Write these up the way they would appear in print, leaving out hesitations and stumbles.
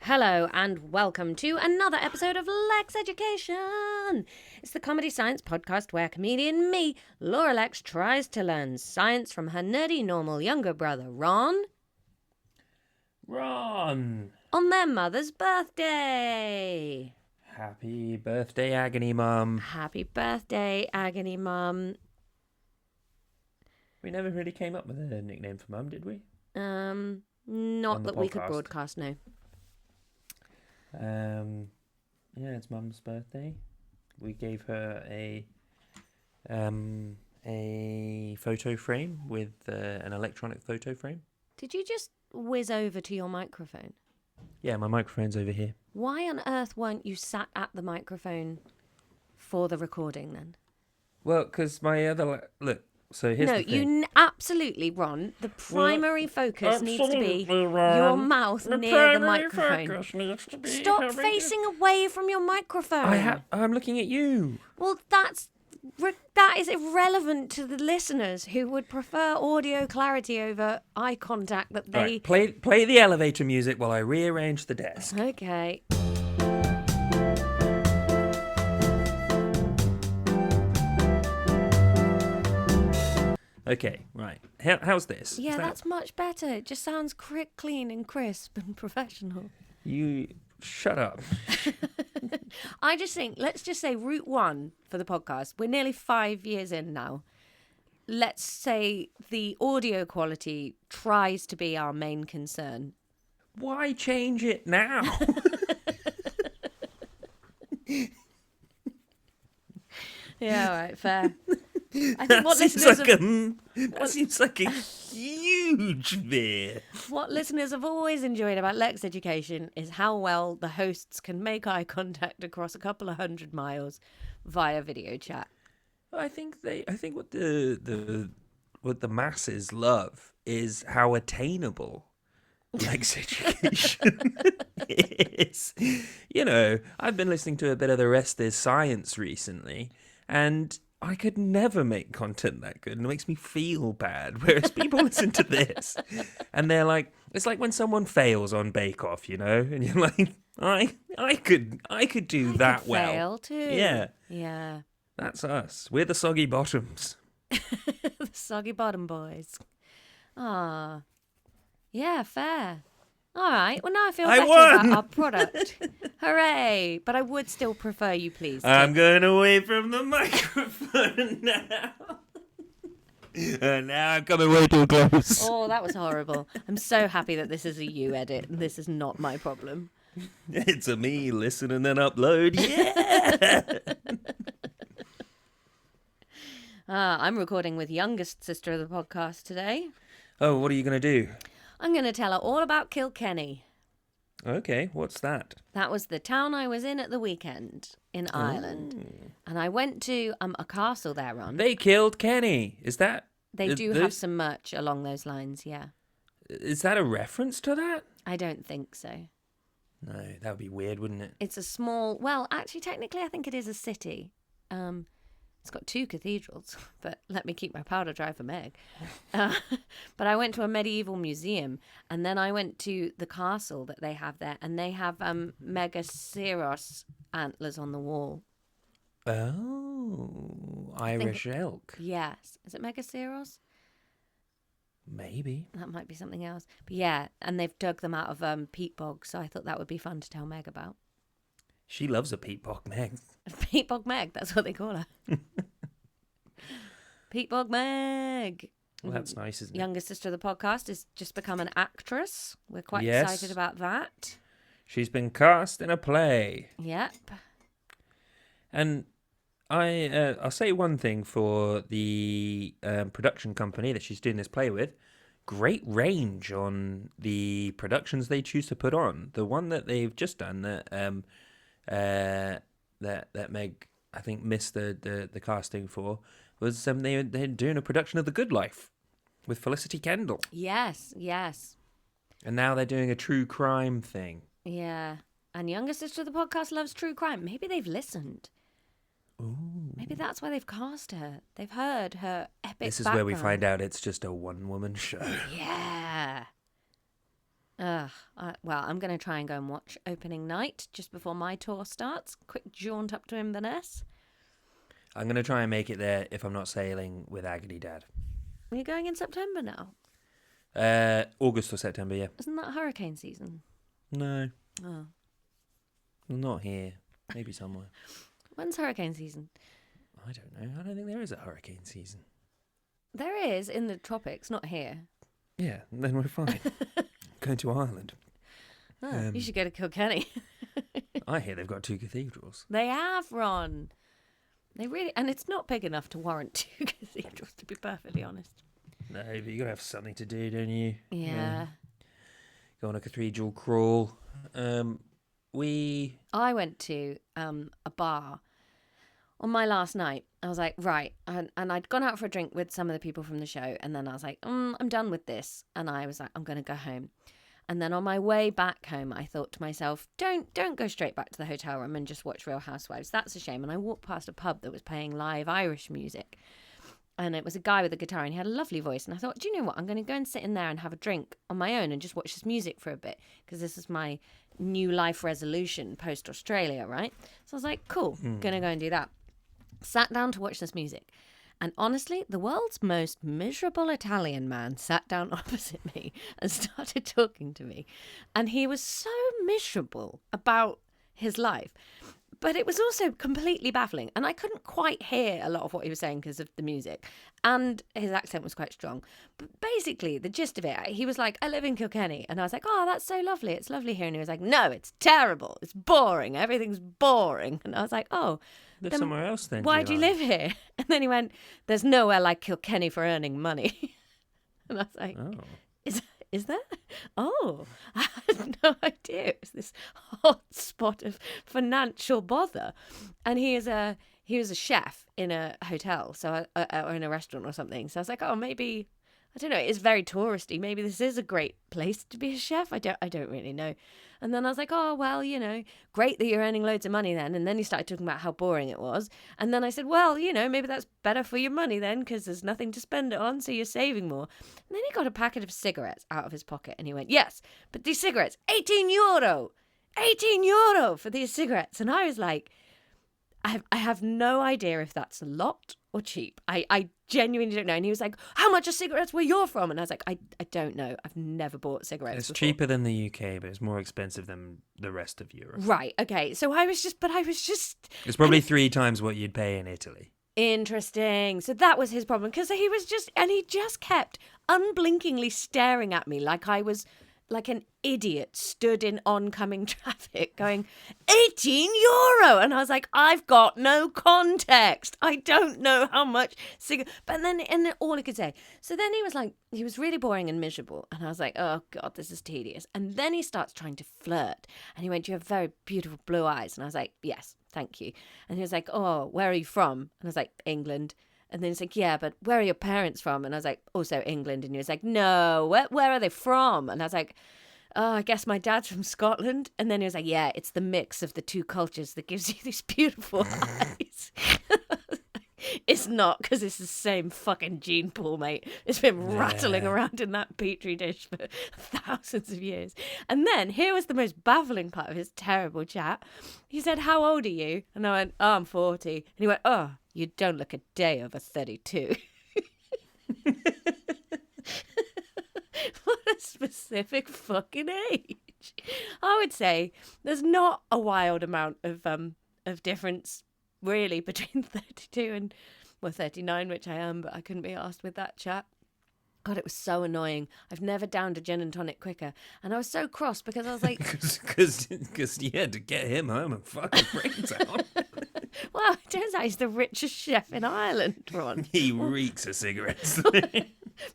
Hello and welcome to another episode of Lexx Education. It's the comedy science podcast where comedian me, Laura Lexx, tries to learn science from her nerdy normal younger brother, Ron, on their mother's birthday. Happy birthday, Agony Mum. Happy birthday, Agony Mum. We never really came up with a nickname for Mum, did we? Not that we could broadcast, no. Yeah, it's Mum's birthday. We gave her a photo frame with an electronic photo frame. Did you just whiz over to your microphone? Yeah, my microphone's over here. Why on earth weren't you sat at the microphone for the recording then? Well, because my other... Look, so here's the thing. Absolutely, Ron. The primary focus needs to be your mouth near the microphone. Stop facing away from your microphone. I'm looking at you. Well, that is irrelevant to the listeners who would prefer audio clarity over eye contact that they... Right, play the elevator music while I rearrange the desk. Okay. Okay, right. How's this? Yeah, that's much better. It just sounds clean and crisp and professional. You shut up. I just think, let's just say route one for the podcast. We're nearly 5 years in now. Let's say the audio quality tries to be our main concern. Why change it now? Yeah, all right, fair. I think that seems like a huge veer. What listeners have always enjoyed about Lexx Education is how well the hosts can make eye contact across a couple of 100 miles via video chat. I think what the masses love is how attainable Lexx Education is. You know, I've been listening to a bit of The Rest Is Science recently, and I could never make content that good, and it makes me feel bad. Whereas people listen to this, and they're like, it's like when someone fails on Bake Off, you know, and you're like, I could do that well. Fail too. Yeah. That's us. We're the soggy bottoms. The soggy bottom boys. Ah, yeah, fair. All right. Well, now I feel better about our product. Hooray! But I would still prefer you, please. I'm going away from the microphone now. And now I'm coming way too close. Oh, that was horrible. I'm so happy that this is a you edit and this is not my problem. It's a me listen and then upload. Yeah. I'm recording with youngest sister of the podcast today. Oh, what are you going to do? I'm going to tell her all about Kilkenny. Okay, what's that? That was the town I was in at the weekend in Ireland. And I went to a castle there, Ron. They killed Kenny. Is that... They do have some merch along those lines, yeah. Is that a reference to that? I don't think so. No, that would be weird, wouldn't it? It's a small... Well, actually, technically, I think it is a city. It's got 2 cathedrals, but let me keep my powder dry for Meg. But I went to a medieval museum, and then I went to the castle that they have there, and they have Megaceros antlers on the wall. Oh, Irish elk. Yes. Is it Megaceros? Maybe. That might be something else. But yeah, and they've dug them out of peat bog, so I thought that would be fun to tell Meg about. She loves a peat bog Meg. Peat bog Meg, that's what they call her. Peat bog Meg. Well, that's nice, isn't it? Youngest sister of the podcast has just become an actress. We're quite excited about that. She's been cast in a play. Yep. And I'll say one thing for the production company that she's doing this play with. Great range on the productions they choose to put on. The one that they've just done that Meg, I think, missed the casting for was they're doing a production of The Good Life with Felicity Kendall. Yes. And now they're doing a true crime thing. Yeah. And youngest sister of the podcast loves true crime. Maybe they've listened. Ooh. Maybe that's why they've cast her. They've heard her epic This is background. where we find out it's just a one-woman show. Yeah. Well, I'm going to try and go and watch opening night just before my tour starts. Quick jaunt up to Inverness. I'm going to try and make it there if I'm not sailing with Agony Dad. Are you going in September now? August or September, yeah. Isn't that hurricane season? No. Oh. Not here. Maybe somewhere. When's hurricane season? I don't know. I don't think there is a hurricane season. There is in the tropics, not here. Yeah, then we're fine. Going to Ireland. Oh, you should go to Kilkenny. I hear they've got 2 cathedrals. They have, Ron. They really... And it's not big enough to warrant 2 cathedrals, to be perfectly honest. No, but you got to have something to do, don't you? Yeah. Go on a cathedral crawl. I went to a bar on my last night. I was like, right. And I'd gone out for a drink with some of the people from the show. And then I was like, I'm done with this. And I was like, I'm going to go home. And then on my way back home, I thought to myself, don't go straight back to the hotel room and just watch Real Housewives. That's a shame. And I walked past a pub that was playing live Irish music. And it was a guy with a guitar and he had a lovely voice. And I thought, do you know what? I'm going to go and sit in there and have a drink on my own and just watch this music for a bit. Because this is my new life resolution post-Australia, right? So I was like, cool, going to go and do that. Sat down to watch this music. And honestly, the world's most miserable Italian man sat down opposite me and started talking to me. And he was so miserable about his life. But it was also completely baffling. And I couldn't quite hear a lot of what he was saying because of the music. And his accent was quite strong. But basically, the gist of it, he was like, I live in Kilkenny. And I was like, oh, that's so lovely. It's lovely here. And he was like, no, it's terrible. It's boring. Everything's boring. And I was like, oh. Live somewhere else then. Why do you live here? And then he went, there's nowhere like Kilkenny for earning money. And I was like, Is there? Oh, I had no idea. It was this hot spot of financial bother. And he was a chef in a hotel, or in a restaurant or something. So I was like, oh, maybe, I don't know. It's very touristy. Maybe this is a great place to be a chef. I don't really know. And then I was like, oh, well, great that you're earning loads of money then. And then he started talking about how boring it was. And then I said, well, maybe that's better for your money then because there's nothing to spend it on, so you're saving more. And then he got a packet of cigarettes out of his pocket and he went, yes, but these cigarettes, €18. €18 for these cigarettes. And I was like, I have no idea if that's a lot or cheap. I genuinely don't know. And he was like, how much are cigarettes where you're from? And I was like, I don't know. I've never bought cigarettes It's before. cheaper than the UK, but it's more expensive than the rest of Europe. Right, okay. So I was just... It's probably 3 times what you'd pay in Italy. Interesting. So that was his problem. Because he just kept unblinkingly staring at me like I was like an idiot stood in oncoming traffic going, €18. And I was like, I've got no context. I don't know how much but then all he could say. So then he was like, he was really boring and miserable. And I was like, oh God, this is tedious. And then he starts trying to flirt. And he went, you have very beautiful blue eyes. And I was like, yes, thank you. And he was like, oh, where are you from? And I was like, England. And then he's like, yeah, but where are your parents from? And I was like, also England. And he was like, no, where are they from? And I was like, oh, I guess my dad's from Scotland. And then he was like, yeah, it's the mix of the 2 cultures that gives you these beautiful eyes. It's not, because it's the same fucking gene pool, mate. It's been rattling around in that petri dish for thousands of years. And then here was the most baffling part of his terrible chat. He said, how old are you? And I went, oh, I'm 40. And he went, oh, you don't look a day over 32. What a specific fucking age. I would say there's not a wild amount of difference really between 32 and 39, which I am, but I couldn't be asked with that chat. God, it was so annoying. I've never downed a gin and tonic quicker. And I was so cross because I was like... Because you had to get him home and fuck his brains out. Well, it turns out he's the richest chef in Ireland, Ron. He reeks of cigarettes.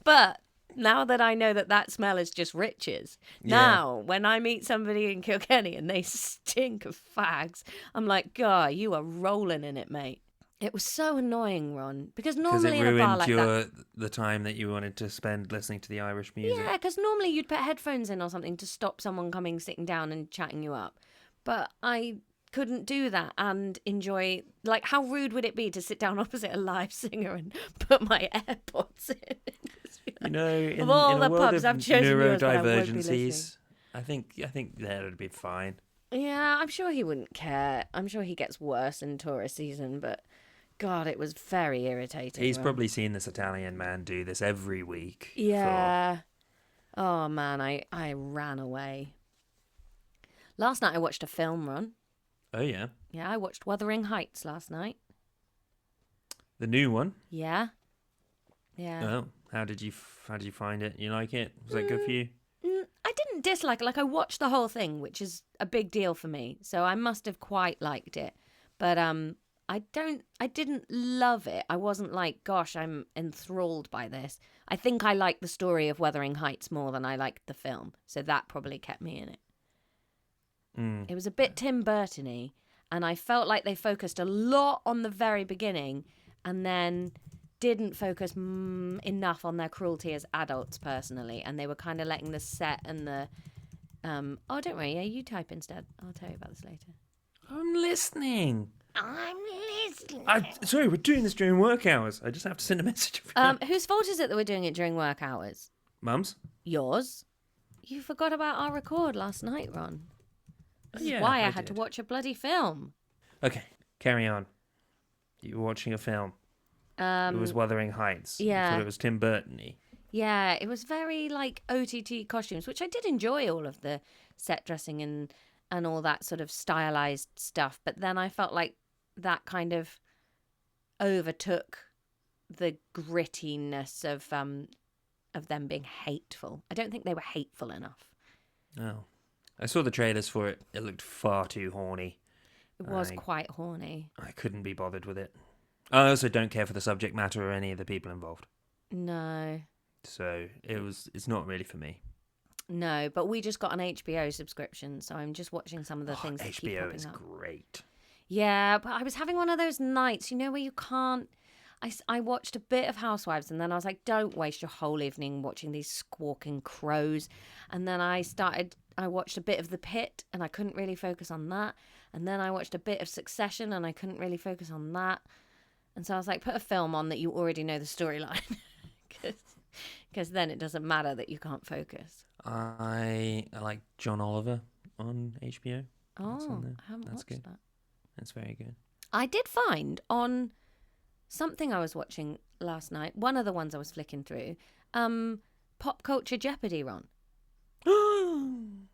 But now that I know that smell is just riches, now when I meet somebody in Kilkenny and they stink of fags, I'm like, God, you are rolling in it, mate. It was so annoying, Ron, because normally in a bar like that... the time that you wanted to spend listening to the Irish music. Yeah, because normally you'd put headphones in or something to stop someone coming, sitting down and chatting you up. But I couldn't do that and enjoy... Like, how rude would it be to sit down opposite a live singer and put my AirPods in? You know, in all a the world pubs, of I've chosen yours, but I won't be neurodivergencies, I think that would be fine. Yeah, I'm sure he wouldn't care. I'm sure he gets worse in tourist season, but God, it was very irritating. He's Ron. probably seen this Italian man do this every week. Yeah. Oh man, I ran away. Last night I watched a film, Ron. Oh yeah, Yeah, I watched Wuthering Heights last night. the new one. Yeah. Yeah. Oh, how did you find it? You like it? Was that good for you? I didn't dislike it. Like, I watched the whole thing, which is a big deal for me. So I must have quite liked it. But I didn't love it. I wasn't like, gosh, I'm enthralled by this. I think I liked the story of Wuthering Heights more than I liked the film. So that probably kept me in it. It was a bit Tim Burton-y, and I felt like they focused a lot on the very beginning and then didn't focus enough on their cruelty as adults personally, and they were kind of letting the set and the oh, don't worry, yeah, you type instead. I'll tell you about this later. I'm listening. I'm listening. Sorry, we're doing this during work hours. I just have to send a message. Whose fault is it that we're doing it during work hours? Mum's? Yours. You forgot about our record last night, Ron. This is why I had to watch a bloody film. Okay, carry on. You were watching a film. It was Wuthering Heights. Yeah. I thought it was Tim Burton-y. Yeah, it was very like OTT costumes, which I did enjoy, all of the set dressing and all that sort of stylized stuff. But then I felt like that kind of overtook the grittiness of them being hateful. I don't think they were hateful enough. Oh. I saw the trailers for it. It looked far too horny. It was quite horny. I couldn't be bothered with it. I also don't care for the subject matter or any of the people involved. No. So it's not really for me. No, but we just got an HBO subscription, so I'm just watching some of the things that keep HBO popping is up. great. Yeah, but I was having one of those nights, where you can't... I watched a bit of Housewives, and then I was like, don't waste your whole evening watching these squawking crows. And then I watched a bit of The Pit, and I couldn't really focus on that. And then I watched a bit of Succession, and I couldn't really focus on that. And so I was like, put a film on that you already know the storyline. Because then it doesn't matter that you can't focus. I like John Oliver on HBO. Oh, I haven't watched good. that. That's very good. I did find on something I was watching last night, one of the ones I was flicking through, Pop Culture Jeopardy, Ron. On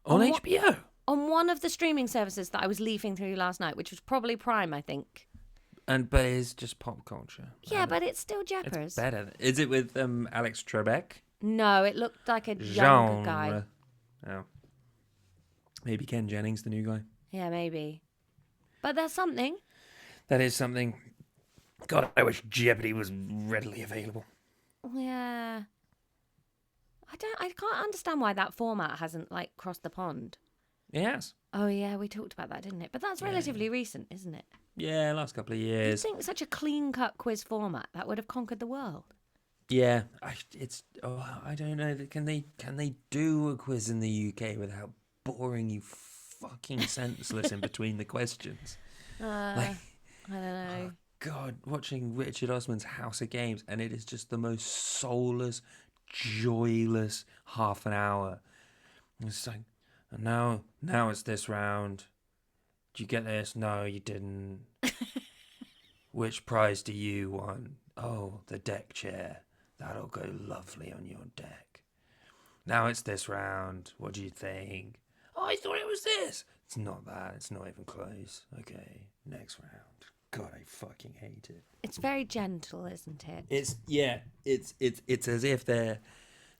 HBO? On one of the streaming services that I was leafing through last night, which was probably Prime, I think. But it's just pop culture. Yeah, but it's still Jeopardy. It's better. Is it with Alex Trebek? No, it looked like a younger guy. Oh. Maybe Ken Jennings, the new guy. Yeah, maybe. But there's something. That is something. God, I wish Jeopardy was readily available. Yeah. I can't understand why that format hasn't crossed the pond. It has. Oh yeah, we talked about that, didn't it? But that's relatively recent, isn't it? Yeah, last couple of You years. think such a clean-cut quiz format that would have conquered the world? Yeah, I don't know. Can they do a quiz in the UK without boring you fucking senseless in between the questions? I don't know. Oh God, watching Richard Osman's House of Games, and it is just the most soulless, joyless half an hour. It's like, and now it's this round. Did you get this? No, you didn't. Which prize do you want? Oh, the deck chair. That'll go lovely on your deck. Now it's this round. What do you think? Oh, I thought it was this. It's not that. It's not even close. Okay, next round. God, I fucking hate it. It's very gentle, isn't it? It's as if they're...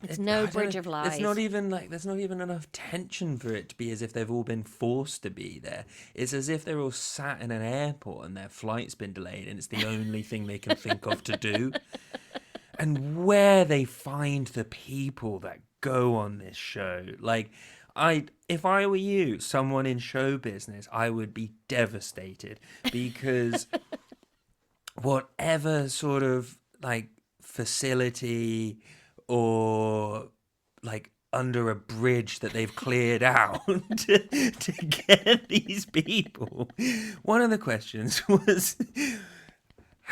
It's no bridge of lies. It's not even there's not even enough tension for it to be as if they've all been forced to be there. It's as if they're all sat in an airport and their flight's been delayed and it's the only thing they can think of to do. And where they find the people that go on this show, if I were you, someone in show business, I would be devastated because whatever sort of facility or under a bridge that they've cleared out to get these people. One of the questions was,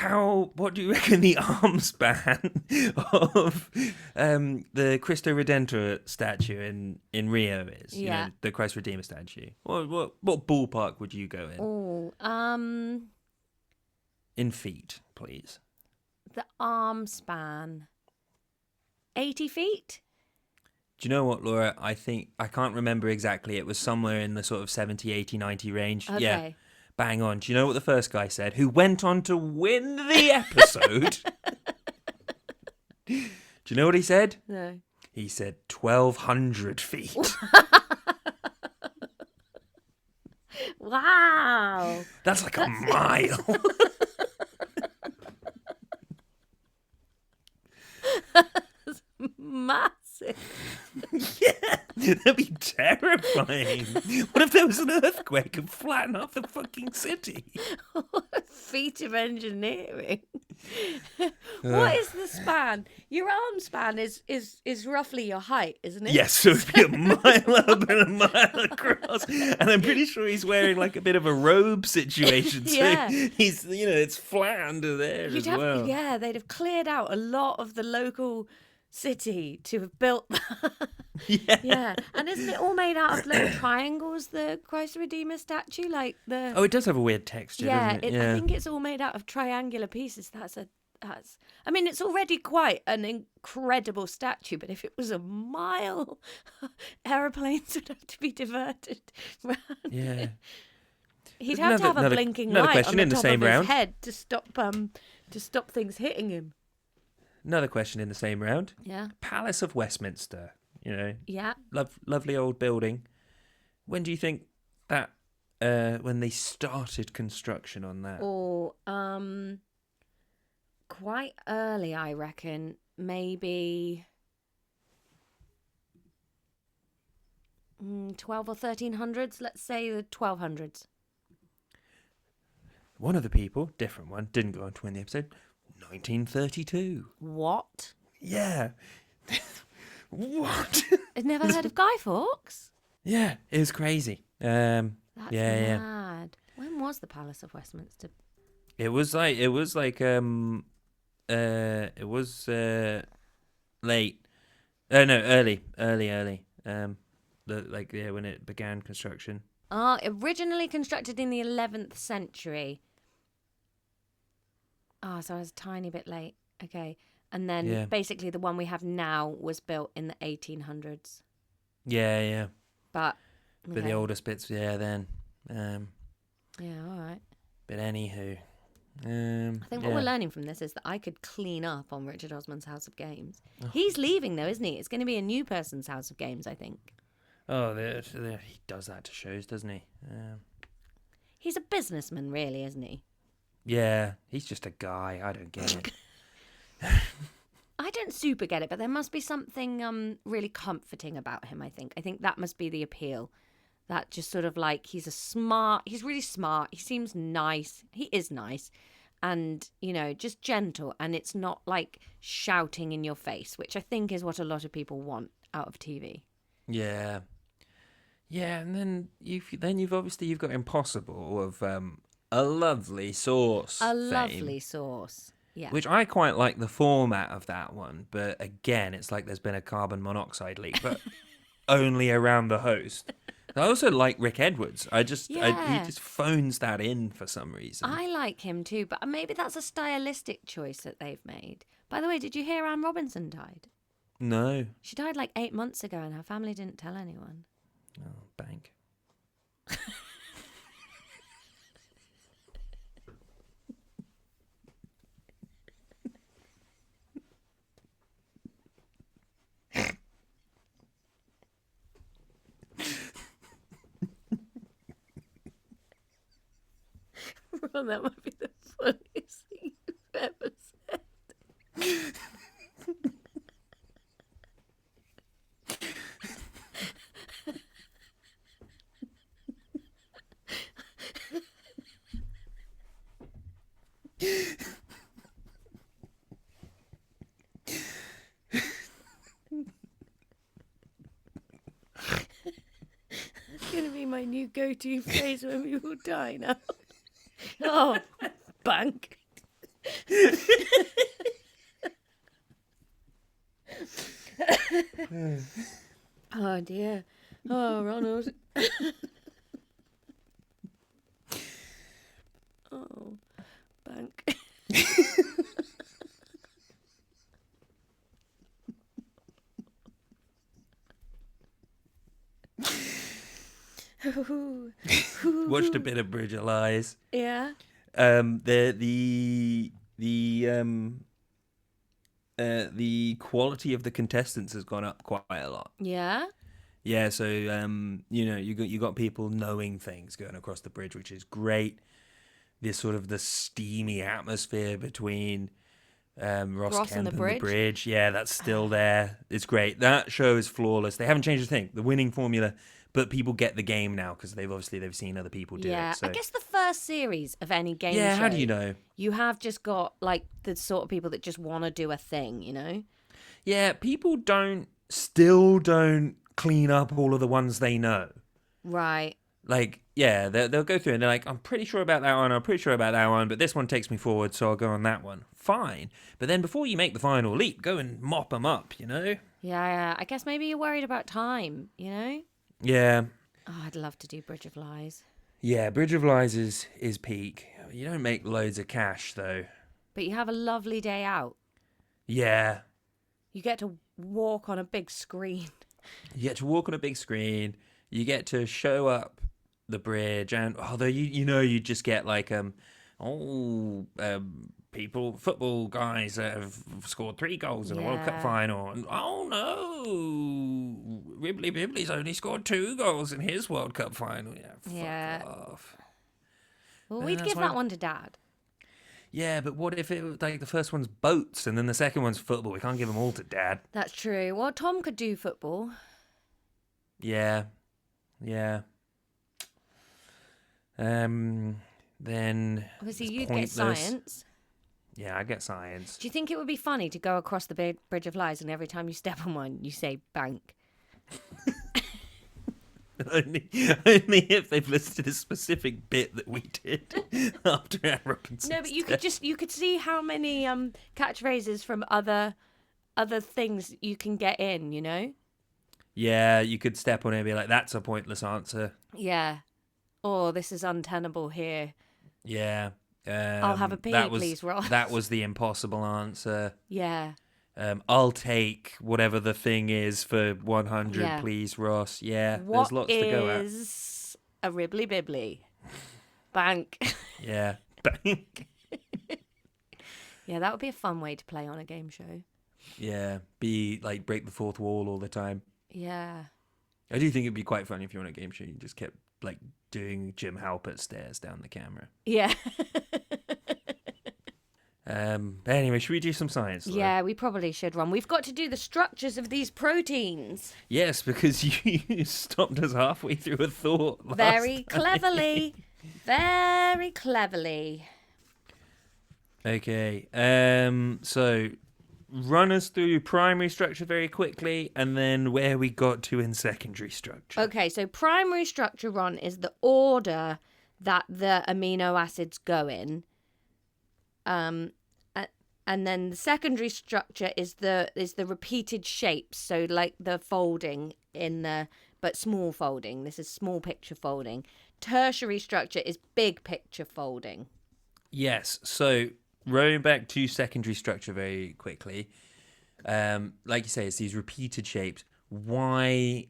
What do you reckon the arm span of the Cristo Redentor statue in Rio is? You Yeah. know, the Christ Redeemer statue. What ballpark would you go in? Oh, In feet, please. the arm span. 80 feet? Do you know what, Laura? I think, I can't remember exactly. It was somewhere in the sort of 70, 80, 90 range. Okay. Yeah, bang on. Do you know what the first guy said? Who went on to win the episode? Do you know what he said? No. He said 1,200 feet. Wow. That's like a mile. Massive. Yeah, that'd be terrifying. What if there was an earthquake and flattened off the fucking city? Feat of engineering. What is the span? Your arm span is roughly your height, isn't it? Yes, so it'd be a mile up and a mile across. And I'm pretty sure he's wearing like a bit of a robe situation. So Yeah. he's, it's flat under there as well. Yeah, they'd have cleared out a lot of the local city to have built that. Yeah. Yeah. And isn't it all made out of little triangles, the Christ Redeemer statue? Like the Oh, it does have a weird texture, doesn't it? I think it's all made out of triangular pieces. I mean, it's already quite an incredible statue, but if it was a mile, aeroplanes would have to be diverted round. Yeah. He'd have to have a blinking light question on the in the top same of round. his head to stop things hitting him. Another question in the same round. Yeah. Palace of Westminster, Yeah. lovely old building. When do you think that, when they started construction on that? Or quite early, I reckon. Maybe 12 or 1300s. Let's say the 1200s. One of the people, different one, didn't go on to win the episode. 1932. What? Yeah. What? I've never heard of Guy Fawkes. Yeah, it was crazy. That's yeah. mad. When was the Palace of Westminster? It was late. No, early. When it began construction. Originally constructed in the 11th century. So I was a tiny bit late. Okay. And then basically the one we have now was built in the 1800s. Yeah. But the oldest bits, then. Yeah, all right. But anywho. I think what we're learning from this is that I could clean up on Richard Osman's House of Games. Oh. He's leaving though, isn't he? It's going to be a new person's House of Games, I think. Oh, he does that to shows, doesn't he? He's a businessman, really, isn't he? Yeah, he's just a guy. I don't get it. I don't super get it, but there must be something really comforting about him, I think. I think that must be the appeal. That just sort of like, he's really smart. He seems nice. He is nice. And, just gentle. And it's not like shouting in your face, which I think is what a lot of people want out of TV. Yeah. Yeah, and then you've got Impossible of a lovely sauce. Lovely sauce. Yeah. Which I quite like the format of that one, but again, it's like there's been a carbon monoxide leak, but only around the host. I also like Rick Edwards. He just phones that in for some reason. I like him too, but maybe that's a stylistic choice that they've made. By the way, did you hear Anne Robinson died? No. She died like 8 months ago and her family didn't tell anyone. Oh, bank. Ron, that might be the funniest thing you've ever said. It's going to be my new go-to phrase when people die now. Oh, bank. Oh dear. Oh, Ronald. Oh, bank. Watched a bit of Bridge of Lies. Yeah. The quality of the contestants has gone up quite a lot. Yeah. Yeah, so you got people knowing things going across the bridge, which is great. This sort of the steamy atmosphere between Ross Kemp and the bridge. Yeah, that's still there. It's great. That show is flawless. They haven't changed a thing. The winning formula, but people get the game now because they've seen other people do it. So. I guess the first series of any game show. Yeah, how do you know? You have just got like the sort of people that just want to do a thing, you know? Yeah, people still don't clean up all of the ones they know. Right. Like, yeah, they'll go through and they're like, I'm pretty sure about that one, I'm pretty sure about that one, but this one takes me forward, so I'll go on that one. Fine. But then before you make the final leap, go and mop them up, you know? Yeah, I guess maybe you're worried about time, you know? Yeah. Oh, I'd love to do Bridge of Lies. Yeah, Bridge of Lies is peak. You don't make loads of cash, though. But you have a lovely day out. Yeah. You get to walk on a big screen. You get to walk on a big screen. You get to show up the bridge, and although you just get like football guys that have scored 3 goals in a World Cup final, and oh no, Ribley Bibley's only scored 2 goals in his World Cup final. Yeah, fuck off. Well, we'd give that one to Dad. Yeah, but what if it like the first one's boats and then the second one's football? We can't give them all to Dad. That's true. Well, Tom could do football. Yeah. Then obviously you'd pointless. get science. Yeah, I get science. Do you think it would be funny to go across the Bridge of Lies and every time you step on one, you say bank? only if they've listed a specific bit that we did after our Robinson's No, but you could see how many catchphrases from other things you can get in, you know? Yeah, you could step on it and be like, that's a pointless answer. Yeah. Or this is untenable here. Yeah. I'll have a pee, please, Ross. That was the impossible answer. Yeah. I'll take whatever the thing is for 100, please, Ross. Yeah, there's lots to go at. What is a Ribley Bibley? Bank. Yeah, bank. Yeah, that would be a fun way to play on a game show. Yeah, break the fourth wall all the time. Yeah. I do think it'd be quite funny if you're on a game show, you just kept like doing Jim Halpert stares down the camera. Yeah. But anyway, should we do some science? Yeah, we probably should, Ron. We've got to do the structures of these proteins. Yes, because you stopped us halfway through a thought. Very cleverly. Very cleverly. Okay. So run us through primary structure very quickly, and then where we got to in secondary structure. Okay, so primary structure, Ron, is the order that the amino acids go in. And then the secondary structure is the repeated shapes. So like the folding but small folding. This is small picture folding. Tertiary structure is big picture folding. Yes. So rolling back to secondary structure very quickly. Like you say, it's these repeated shapes. Why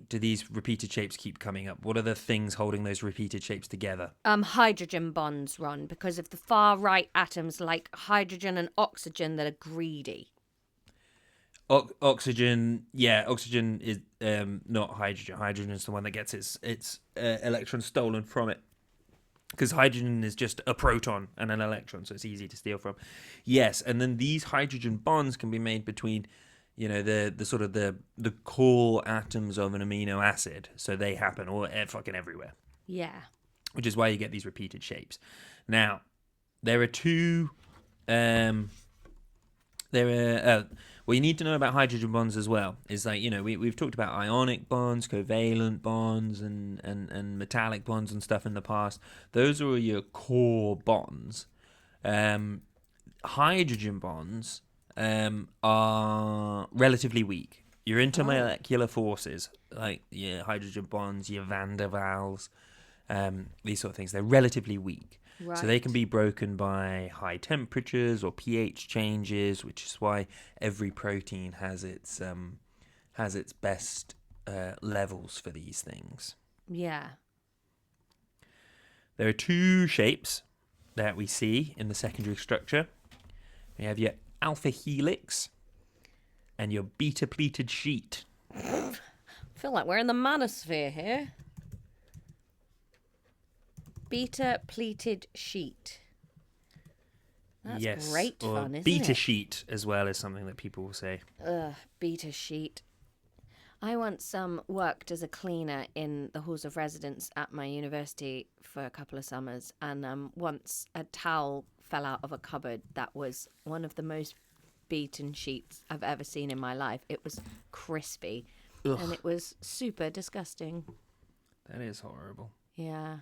do these repeated shapes keep coming up? What are the things holding those repeated shapes together? Hydrogen bonds, Ron, because of the far right atoms like hydrogen and oxygen that are greedy. Oxygen is not hydrogen. Hydrogen is the one that gets its electrons stolen from it. Because hydrogen is just a proton and an electron, so it's easy to steal from. Yes, and then these hydrogen bonds can be made between the sort of the core atoms of an amino acid, so they happen all fucking everywhere. Yeah. Which is why you get these repeated shapes. Now, there are two. What you need to know about hydrogen bonds as well is like we've talked about ionic bonds, covalent bonds, and metallic bonds and stuff in the past. Those are your core bonds. Hydrogen bonds are relatively weak. Your intermolecular forces, like your hydrogen bonds, your van der Waals, these sort of things, they're relatively weak. Right. So they can be broken by high temperatures or pH changes, which is why every protein has its best levels for these things. Yeah. There are two shapes that we see in the secondary structure. We have your alpha helix and your beta pleated sheet. I feel like we're in the manosphere here. Beta pleated sheet. That's great or fun, isn't beta it? sheet as well is something that people will say. Beta sheet. I once worked as a cleaner in the halls of residence at my university for a couple of summers, and once a towel fell out of a cupboard that was one of the most beaten sheets I've ever seen in my life. It was crispy, Ugh. and it was super disgusting. That is horrible. Yeah.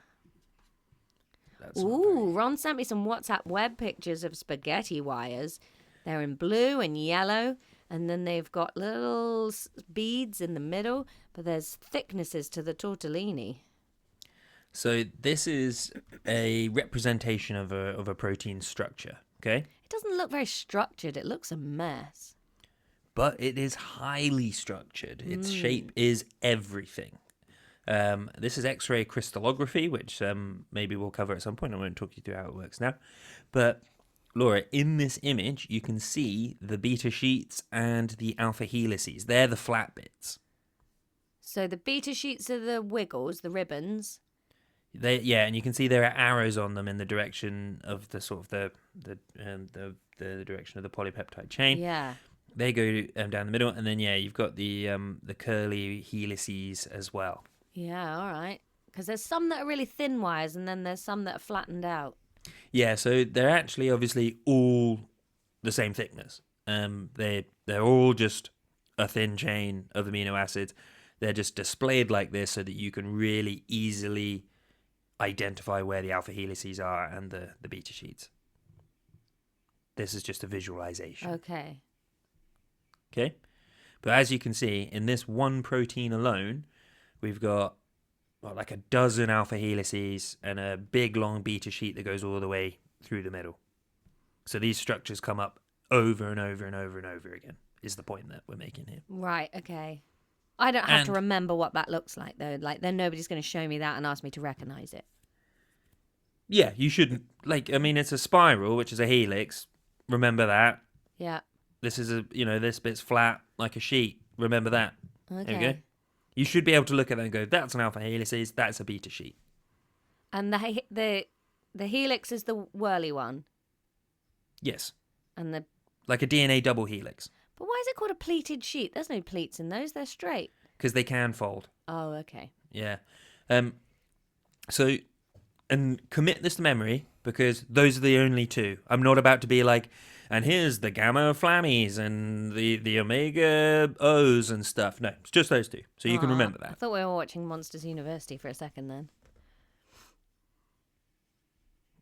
That's Ooh, Ron sent me some WhatsApp web pictures of spaghetti wires. They're in blue and yellow, and then they've got little beads in the middle, but there's thicknesses to the tortellini. So this is a representation of a protein structure, okay? It doesn't look very structured. It looks a mess. But it is highly structured. Its shape is everything. This is X-ray crystallography, which maybe we'll cover at some point. I won't talk you through how it works now. But Laura, in this image, you can see the beta sheets and the alpha helices. They're the flat bits. So the beta sheets are the wiggles, the ribbons. And you can see there are arrows on them in the direction of the sort of the direction of the polypeptide chain. Yeah. They go down the middle, and then you've got the curly helices as well. Yeah, all right. Because there's some that are really thin wires, and then there's some that are flattened out. Yeah, so they're actually obviously all the same thickness. They're all just a thin chain of amino acids. They're just displayed like this so that you can really easily identify where the alpha helices are and the beta sheets. This is just a visualization. Okay. Okay? But as you can see, in this one protein alone, we've got like a dozen alpha helices and a big long beta sheet that goes all the way through the middle. So these structures come up over and over and over and over again, is the point that we're making here. Right, okay. I don't have to remember what that looks like, though. Like, then nobody's going to show me that and ask me to recognise it. Yeah, you shouldn't. It's a spiral, which is a helix. Remember that. Yeah. This is this bit's flat like a sheet. Remember that. Okay. There we go. You should be able to look at that and go, that's an alpha helices, that's a beta sheet. And the helix is the whirly one. Yes. And like a DNA double helix. But why is it called a pleated sheet? There's no pleats in those. They're straight. Because they can fold. Oh, okay. Yeah. So, and commit this to memory, because those are the only two. I'm not about to be like, and here's the gamma flammies and the omega O's and stuff. No, it's just those two. So you can remember I that. thought we were watching Monsters University for a second then.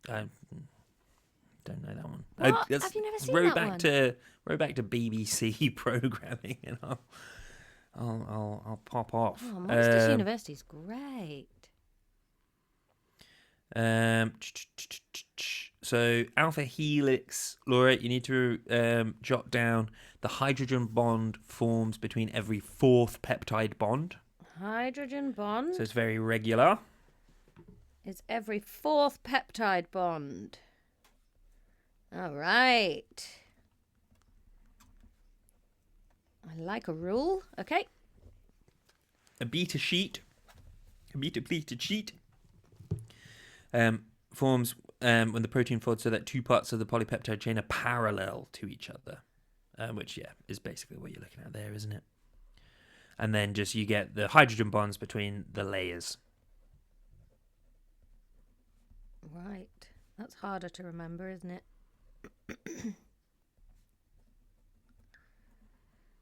I don't know that one. What? Have you never seen that one? Row back to BBC programming, and I'll pop off. Oh, Monsters University's great. So alpha helix, Laura, you need to jot down the hydrogen bond forms between every fourth peptide bond. Hydrogen bond? So it's very regular. It's every fourth peptide bond. All right. I like a rule. Okay. A beta pleated sheet, forms when the protein folds so that two parts of the polypeptide chain are parallel to each other, which, is basically what you're looking at there, isn't it? And then just you get the hydrogen bonds between the layers. Right. That's harder to remember, isn't it?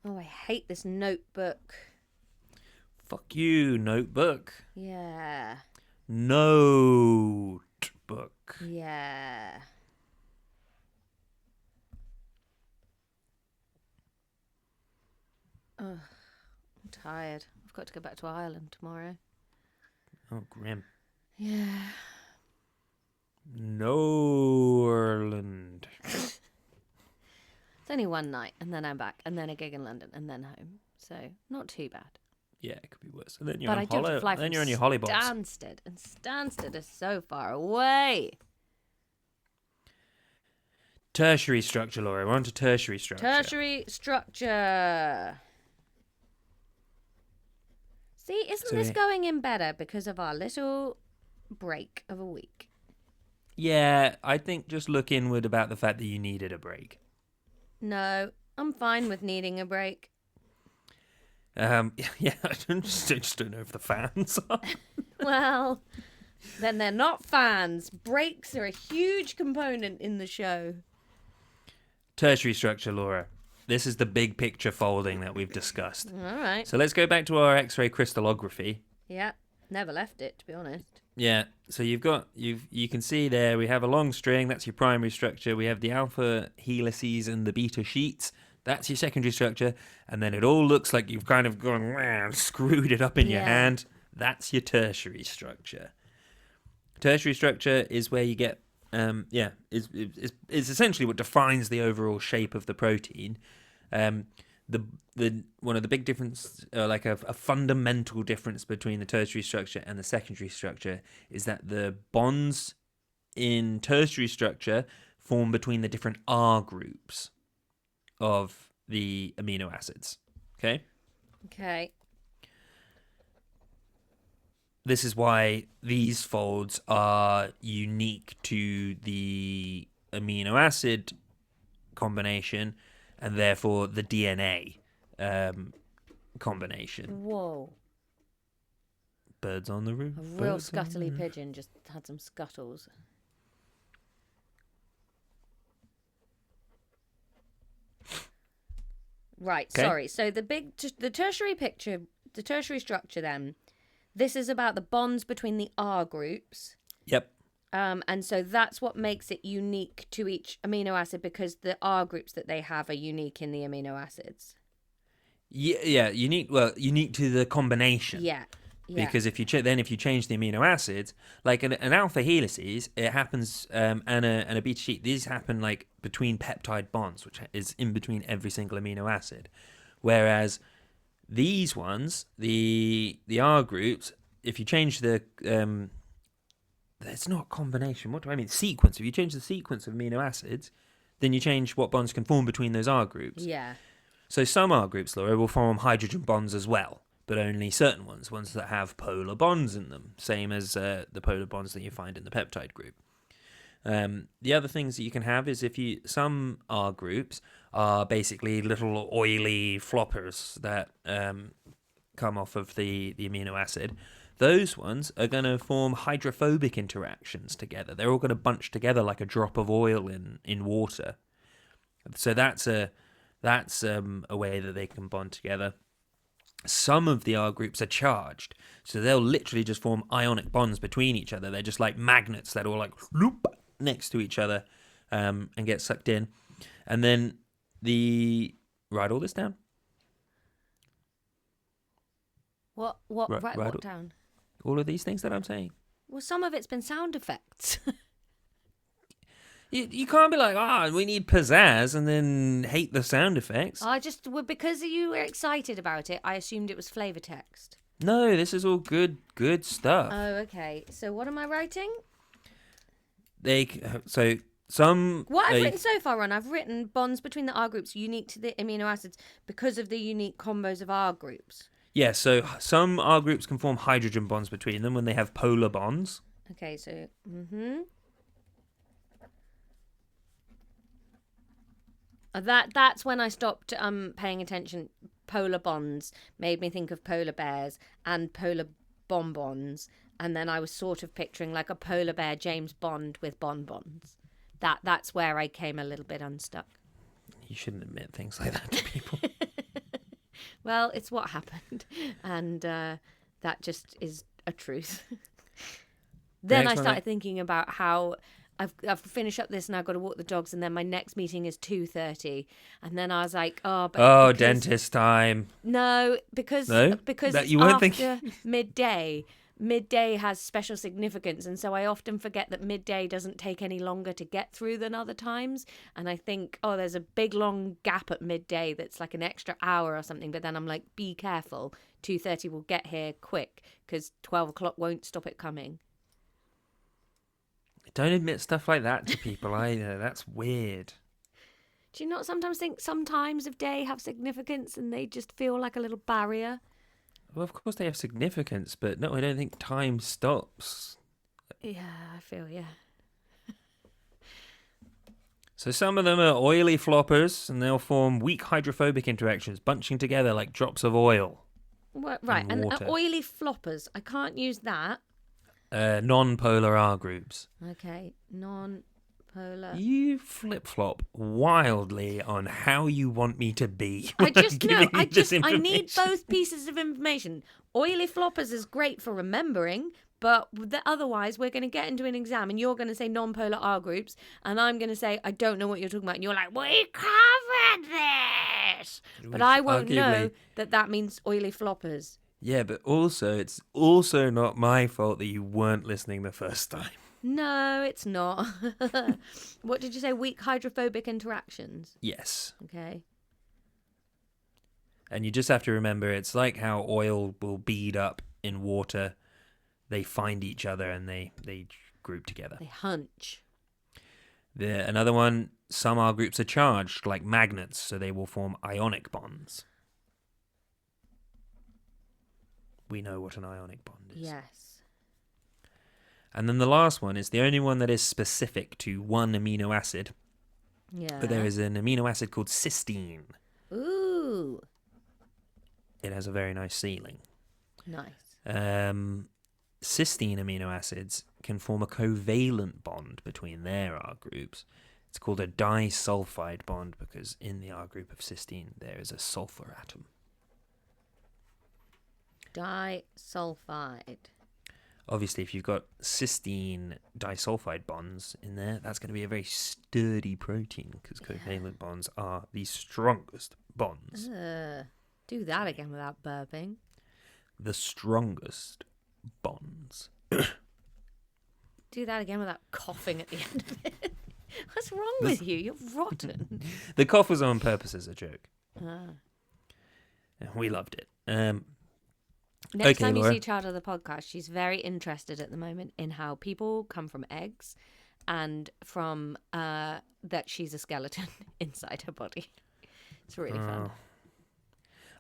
Oh, I hate this notebook. Fuck you, notebook. Yeah. Notebook. Yeah. I'm tired. I've got to go back to Ireland tomorrow. Oh, grim. Yeah. Norland. It's only one night, and then I'm back, and then a gig in London, and then home. So not too bad. Yeah, it could be worse. And then you're But on I do have to fly then from you're on your hollybobs. Stansted, and Stansted is so far away. Tertiary structure, Laura. We're on to tertiary structure. Tertiary structure. See, isn't this going in better because of our little break of a week? Yeah, I think just look inward about the fact that you needed a break. No, I'm fine with needing a break. Yeah, I just don't know if the fans are. Well, then they're not fans. Breaks are a huge component in the show. Tertiary structure, Laura. This is the big picture folding that we've discussed. All right. So let's go back to our X-ray crystallography. Yeah, never left it, to be honest. Yeah, so you can see there we have a long string, that's your primary structure. We have the alpha helices and the beta sheets. That's your secondary structure, and then it all looks like you've kind of gone and screwed it up in your hand. That's your tertiary structure. Tertiary structure is where you get, is essentially what defines the overall shape of the protein. The one of the big difference, like a fundamental difference between the tertiary structure and the secondary structure, is that the bonds in tertiary structure form between the different R groups of the amino acids. Okay? Okay. This is why these folds are unique to the amino acid combination and therefore the DNA combination. Whoa. Birds on the roof. A real scuttly pigeon just had some scuttles. Right, Okay. sorry. So the tertiary picture, the tertiary structure then, this is about the bonds between the R groups. Yep. And so that's what makes it unique to each amino acid, because the R groups that they have are unique in the amino acids. Yeah, unique. Well, unique to the combination. Yeah. Because if you if you change the amino acids, like an alpha helices, it happens, and a beta sheet. These happen like between peptide bonds, which is in between every single amino acid. Whereas these ones, the R groups, if you change the it's not combination. What do I mean? Sequence. If you change the sequence of amino acids, then you change what bonds can form between those R groups. Yeah. So some R groups, Laura, will form hydrogen bonds as well, but only certain ones that have polar bonds in them, same as the polar bonds that you find in the peptide group. The other things that you can have is some R groups are basically little oily floppers that come off of the amino acid. Those ones are going to form hydrophobic interactions together. They're all going to bunch together like a drop of oil in water. So that's a way that they can bond together. Some of the R groups are charged, so they'll literally just form ionic bonds between each other. They're just like magnets that all like loop next to each other and get sucked in. And then write all this down. What down? All of these things that I'm saying. Well, some of it's been sound effects. You can't be like, we need pizzazz and then hate the sound effects. Because you were excited about it, I assumed it was flavor text. No, this is all good stuff. Oh, okay. So what am I writing? What I've written so far, Ron, I've written bonds between the R groups unique to the amino acids because of the unique combos of R groups. Yeah, so some R groups can form hydrogen bonds between them when they have polar bonds. Okay, so, That's when I stopped paying attention. Polar bonds made me think of polar bears and polar bonbons, and then I was sort of picturing like a polar bear James Bond with bonbons. That's where I came a little bit unstuck. You shouldn't admit things like that to people. Well, it's what happened, and that just is a truth. Then I started thinking about how I've finished up this and I've got to walk the dogs, and then my next meeting is 2:30, and then I was like, dentist time. No, because No? That it's you weren't after midday. Midday has special significance, and so I often forget that midday doesn't take any longer to get through than other times. And I think, there's a big long gap at midday that's like an extra hour or something. But then I'm like, be careful. 2:30 will get here quick because 12 o'clock won't stop it coming. Don't admit stuff like that to people either. That's weird. Do you not sometimes think some times of day have significance and they just feel like a little barrier? Well, of course they have significance, but no, I don't think time stops. Yeah, I feel, yeah. So some of them are oily floppers, and they'll form weak hydrophobic interactions, bunching together like drops of oil. Right, and water. oily floppers, I can't use that. Non-polar R groups. Okay, non-polar. You flip-flop wildly on how you want me to be. I need both pieces of information. Oily floppers is great for remembering, but otherwise we're going to get into an exam and you're going to say non-polar R groups and I'm going to say, I don't know what you're talking about. And you're like, we covered this. But I won't know that means oily floppers. Yeah, but also, it's also not my fault that you weren't listening the first time. No, it's not. What did you say? Weak hydrophobic interactions? Yes. Okay. And you just have to remember, it's like how oil will bead up in water. They find each other and they group together. They hunch. Another one, some R groups are charged like magnets, so they will form ionic bonds. We know what an ionic bond is. Yes. And then the last one is the only one that is specific to one amino acid. Yeah. But there is an amino acid called cysteine. Ooh. It has a very nice ceiling. Nice. Cysteine amino acids can form a covalent bond between their R groups. It's called a disulfide bond because in the R group of cysteine there is a sulfur atom. Disulfide. Obviously, if you've got cysteine disulfide bonds in there, that's going to be a very sturdy protein because covalent bonds are the strongest bonds. Do that again without burping. The strongest bonds. Do that again without coughing at the end of it. What's wrong with you? You're rotten. The cough was on purpose as a joke. Ah. We loved it. Next time Laura. you see Child of the podcast, she's very interested at the moment in how people come from eggs and from that she's a skeleton inside her body. It's really fun.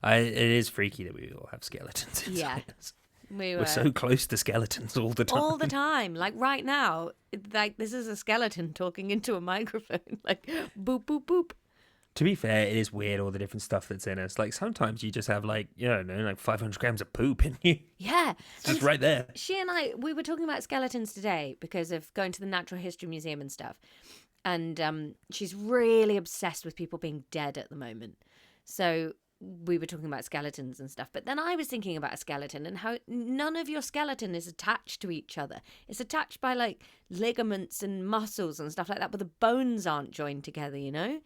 It is freaky that we all have skeletons inside us. We're so close to skeletons all the time. All the time. Like right now, this is a skeleton talking into a microphone. Like, boop, boop, boop. To be fair, it is weird all the different stuff that's in us. Like sometimes you just have like 500 grams of poop in you. Yeah. Just right there. She and we were talking about skeletons today because of going to the Natural History Museum and stuff. And she's really obsessed with people being dead at the moment. So we were talking about skeletons and stuff. But then I was thinking about a skeleton and how none of your skeleton is attached to each other. It's attached by like ligaments and muscles and stuff like that. But the bones aren't joined together, you know?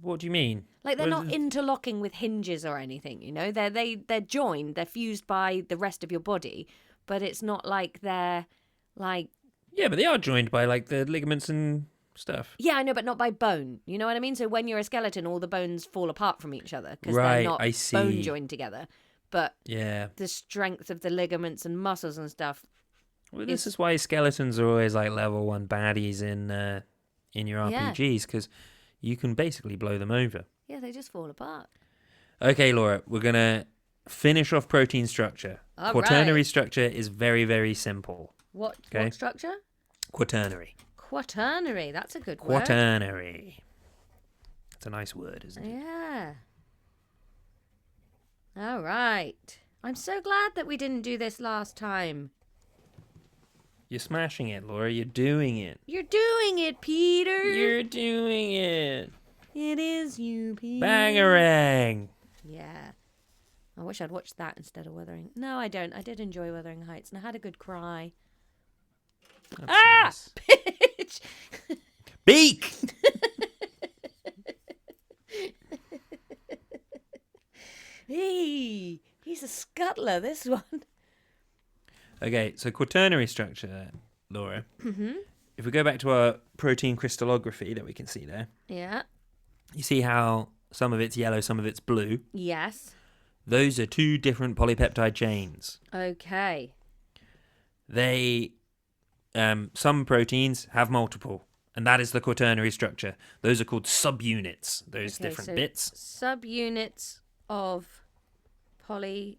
What do you mean? Like they're not interlocking with hinges or anything, you know? They're joined, they're fused by the rest of your body, but it's not like they're like... Yeah, but they are joined by like the ligaments and stuff. Yeah, I know, but not by bone. You know what I mean? So when you're a skeleton, all the bones fall apart from each other because they're not bone joined together. But the strength of the ligaments and muscles and stuff... Well, this is why skeletons are always like level 1 baddies in your RPGs, because you can basically blow them over. Yeah, they just fall apart. Okay, Laura, we're going to finish off protein structure. Quaternary structure is very, very simple. What structure? Quaternary. Quaternary, that's a good word. Quaternary. It's a nice word, isn't it? Yeah. All right. I'm so glad that we didn't do this last time. You're smashing it, Laura. You're doing it. You're doing it, Peter. You're doing it. It is you, Peter. Bangarang. Yeah. I wish I'd watched that instead of Wuthering. No, I don't. I did enjoy Wuthering Heights, and I had a good cry. That's Ah! nice. Bitch! Beak! Hey, he's a scuttler, this one. Okay, so quaternary structure, Laura. If we go back to our protein crystallography that we can see there, Yeah. you see how some of it's yellow, some of it's blue. Yes. Those are two different polypeptide chains. Okay. They, some proteins have multiple, and that is the quaternary structure. Those are called subunits, those Okay, different so bits. subunits of polypeptide.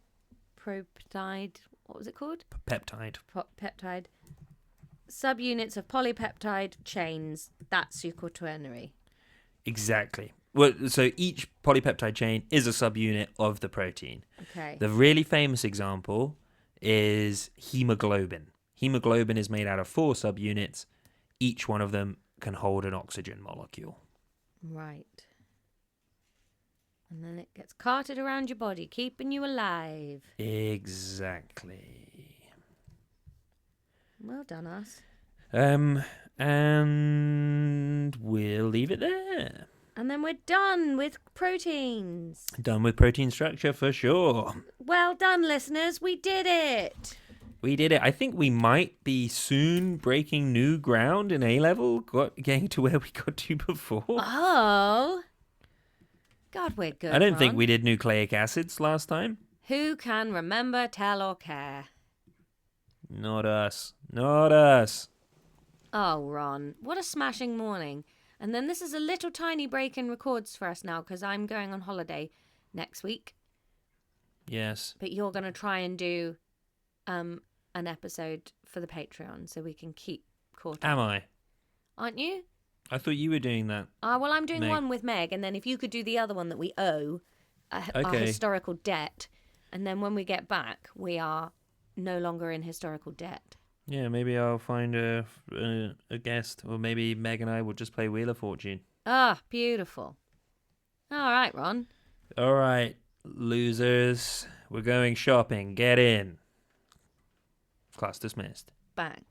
What was it called? Peptide. Peptide. Subunits of polypeptide chains. That's your quaternary. Exactly. Well, so each polypeptide chain is a subunit of the protein. Okay. The really famous example is hemoglobin. Hemoglobin is made out of 4 subunits. Each one of them can hold an oxygen molecule. Right. And then it gets carted around your body, keeping you alive. Exactly. Well done, us. And we'll leave it there. And then we're done with proteins. Done with protein structure for sure. Well done, listeners. We did it. We did it. I think we might be soon breaking new ground in A-level, getting to where we got to before. Oh. God, we're good. I don't think Ron. we did nucleic acids last time. Who can remember, tell, or care? Not us. Not us. Oh, Ron, what a smashing morning. And then this is a little tiny break in records for us now because I'm going on holiday next week. Yes. But you're going to try and do an episode for the Patreon so we can keep caught up. Am I? Aren't you? I thought you were doing that. Well, I'm doing Meg. one with Meg, and then if you could do the other one that we owe, our Okay. historical debt, and then when we get back, we are no longer in historical debt. Yeah, maybe I'll find a guest, or maybe Meg and I will just play Wheel of Fortune. Ah, beautiful. All right, Ron. All right, losers. We're going shopping. Get in. Class dismissed. Bang.